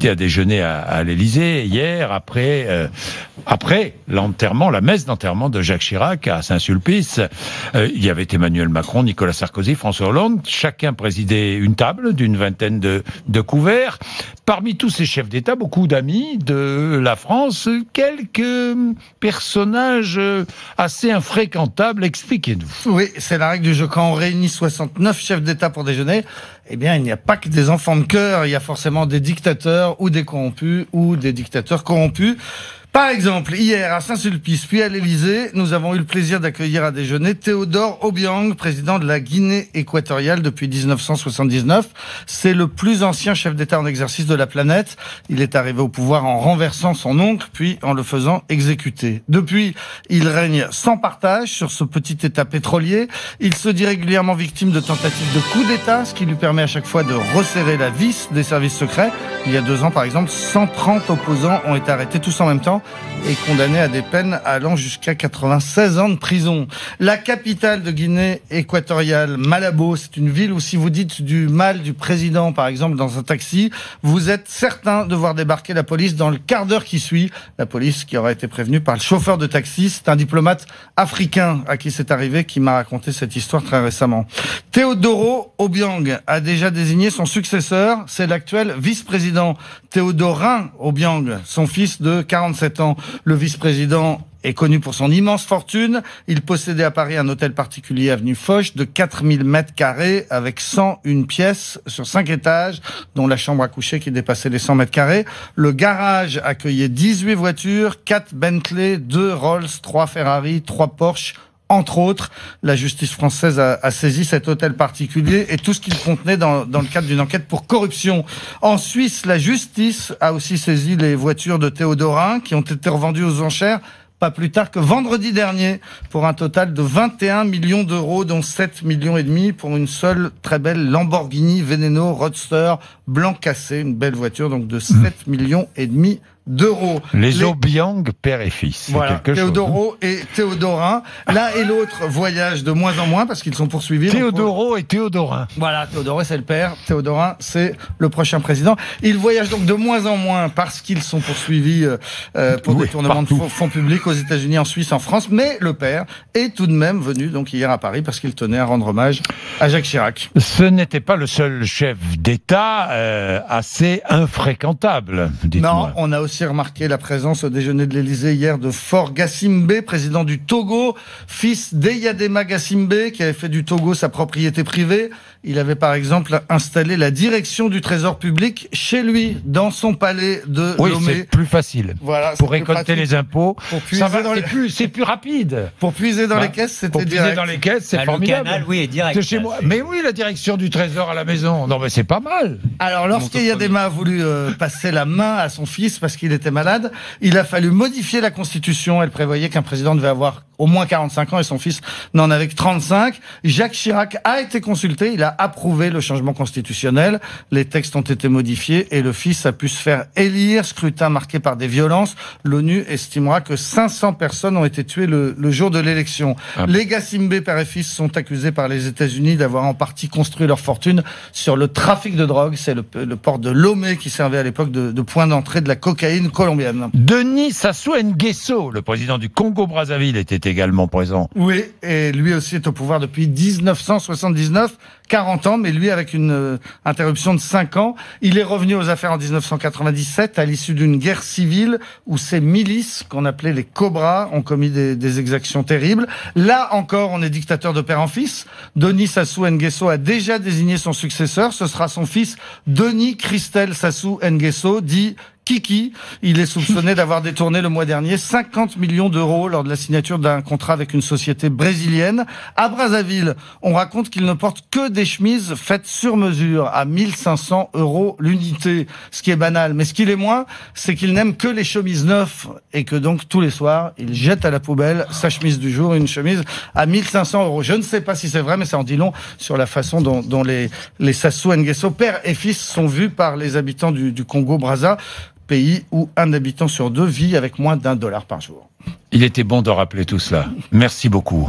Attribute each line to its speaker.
Speaker 1: invité à déjeuner à l'Élysée hier, après l'enterrement, la messe d'enterrement de Jacques Chirac à Saint-Sulpice. Il y avait Emmanuel Macron, Nicolas Sarkozy, François Hollande. Chacun présidait une table d'une vingtaine de couverts. Parmi tous ces chefs d'État, beaucoup d'amis de la France, quelques personnages assez infréquentables. Expliquez-nous.
Speaker 2: Oui, c'est la règle du jeu. Quand on réunit 69 chefs d'État pour déjeuner, eh bien, il n'y a pas que des enfants de cœur. Il y a forcément des dictateurs ou des corrompus ou des dictateurs corrompus. Par exemple, hier à Saint-Sulpice, puis à l'Élysée, nous avons eu le plaisir d'accueillir à déjeuner Théodore Obiang, président de la Guinée équatoriale depuis 1979. C'est le plus ancien chef d'État en exercice de la planète. Il est arrivé au pouvoir en renversant son oncle, puis en le faisant exécuter. Depuis, il règne sans partage sur ce petit État pétrolier. Il se dit régulièrement victime de tentatives de coup d'État, ce qui lui permet à chaque fois de resserrer la vis des services secrets. Il y a 2 ans, par exemple, 130 opposants ont été arrêtés tous en même temps et condamné à des peines allant jusqu'à 96 ans de prison. La capitale de Guinée équatoriale, Malabo, c'est une ville où si vous dites du mal du président, par exemple, dans un taxi, vous êtes certain de voir débarquer la police dans le quart d'heure qui suit. La police qui aura été prévenue par le chauffeur de taxi. C'est un diplomate africain à qui c'est arrivé qui m'a raconté cette histoire très récemment. Théodoro Obiang a déjà désigné son successeur. C'est l'actuel vice-président Théodorin Obiang, son fils de 47 ans. Le vice-président est connu pour son immense fortune. Il possédait à Paris un hôtel particulier avenue Foch de 4000 mètres carrés avec 101 pièces sur 5 étages, dont la chambre à coucher qui dépassait les 100 mètres carrés. Le garage accueillait 18 voitures, 4 Bentley, 2 Rolls, 3 Ferrari, 3 Porsche. Entre autres, la justice française a saisi cet hôtel particulier et tout ce qu'il contenait dans le cadre d'une enquête pour corruption. En Suisse, la justice a aussi saisi les voitures de Théodorin qui ont été revendues aux enchères pas plus tard que vendredi dernier pour un total de 21 millions d'euros, dont 7 millions et demi pour une seule très belle Lamborghini Veneno Roadster blanc cassé, une belle voiture donc de 7 millions et demi d'euros.
Speaker 1: Les Obiang, père et fils.
Speaker 2: Voilà,
Speaker 1: quelque
Speaker 2: Théodoro et Théodorin. L'un et l'autre voyagent de moins en moins parce qu'ils sont poursuivis.
Speaker 1: Théodoro et Théodorin.
Speaker 2: Voilà, Théodoro c'est le père, Théodorin c'est le prochain président. Ils voyagent donc de moins en moins parce qu'ils sont poursuivis pour détournement de fonds publics aux États-Unis, en Suisse, en France. Mais le père est tout de même venu donc hier à Paris parce qu'il tenait à rendre hommage à Jacques Chirac.
Speaker 1: Ce n'était pas le seul chef d'État assez infréquentable, dites-moi.
Speaker 2: Non, on a aussi remarqué la présence au déjeuner de l'Élysée hier de Faure Gassimbe, président du Togo, fils d'Eyadema Gassimbe, qui avait fait du Togo sa propriété privée. Il avait par exemple installé la direction du Trésor public chez lui, dans son palais de Lomé.
Speaker 1: Oui, c'est plus facile.
Speaker 2: Voilà,
Speaker 1: pour récolter les impôts, c'est plus rapide.
Speaker 2: Pour puiser dans les caisses, c'était direct.
Speaker 1: Puiser dans les caisses, c'est formidable.
Speaker 3: Le canal, oui, est direct.
Speaker 1: Chez moi. Mais oui, la direction du Trésor à la maison. Non, mais c'est pas mal.
Speaker 2: Alors, lorsqu'Eyadema a voulu passer la main à son fils parce qu'il était malade, il a fallu modifier la Constitution. Elle prévoyait qu'un président devait avoir au moins 45 ans et son fils n'en avait que 35. Jacques Chirac a été consulté, il a approuvé le changement constitutionnel. Les textes ont été modifiés et le fils a pu se faire élire. Scrutin marqué par des violences. L'ONU estimera que 500 personnes ont été tuées le jour de l'élection. Les Gassimbe, père et fils, sont accusés par les États-Unis d'avoir en partie construit leur fortune sur le trafic de drogue. C'est le port de Lomé qui servait à l'époque de point d'entrée de la cocaïne colombienne.
Speaker 1: Denis Sassou Nguesso, le président du Congo-Brazzaville, était également présent.
Speaker 2: Oui, et lui aussi est au pouvoir depuis 1979, 40 ans, mais lui avec une interruption de 5 ans. Il est revenu aux affaires en 1997 à l'issue d'une guerre civile où ces milices, qu'on appelait les Cobras, ont commis des exactions terribles. Là encore, on est dictateur de père en fils. Denis Sassou Nguesso a déjà désigné son successeur. Ce sera son fils Denis Christel Sassou Nguesso, dit Kiki. Il est soupçonné d'avoir détourné le mois dernier 50 millions d'euros lors de la signature d'un contrat avec une société brésilienne. À Brazzaville, on raconte qu'il ne porte que des chemises faites sur mesure à 1500 € l'unité, ce qui est banal. Mais ce qu'il est moins, c'est qu'il n'aime que les chemises neuves et que donc tous les soirs, il jette à la poubelle sa chemise du jour, une chemise à 1500 €. Je ne sais pas si c'est vrai, mais ça en dit long sur la façon dont les Sassou Nguesso, père et fils, sont vus par les habitants du Congo-Brazza, pays où un habitant sur 2 vit avec moins d'$1 par jour.
Speaker 1: Il était bon de rappeler tout cela. Merci beaucoup.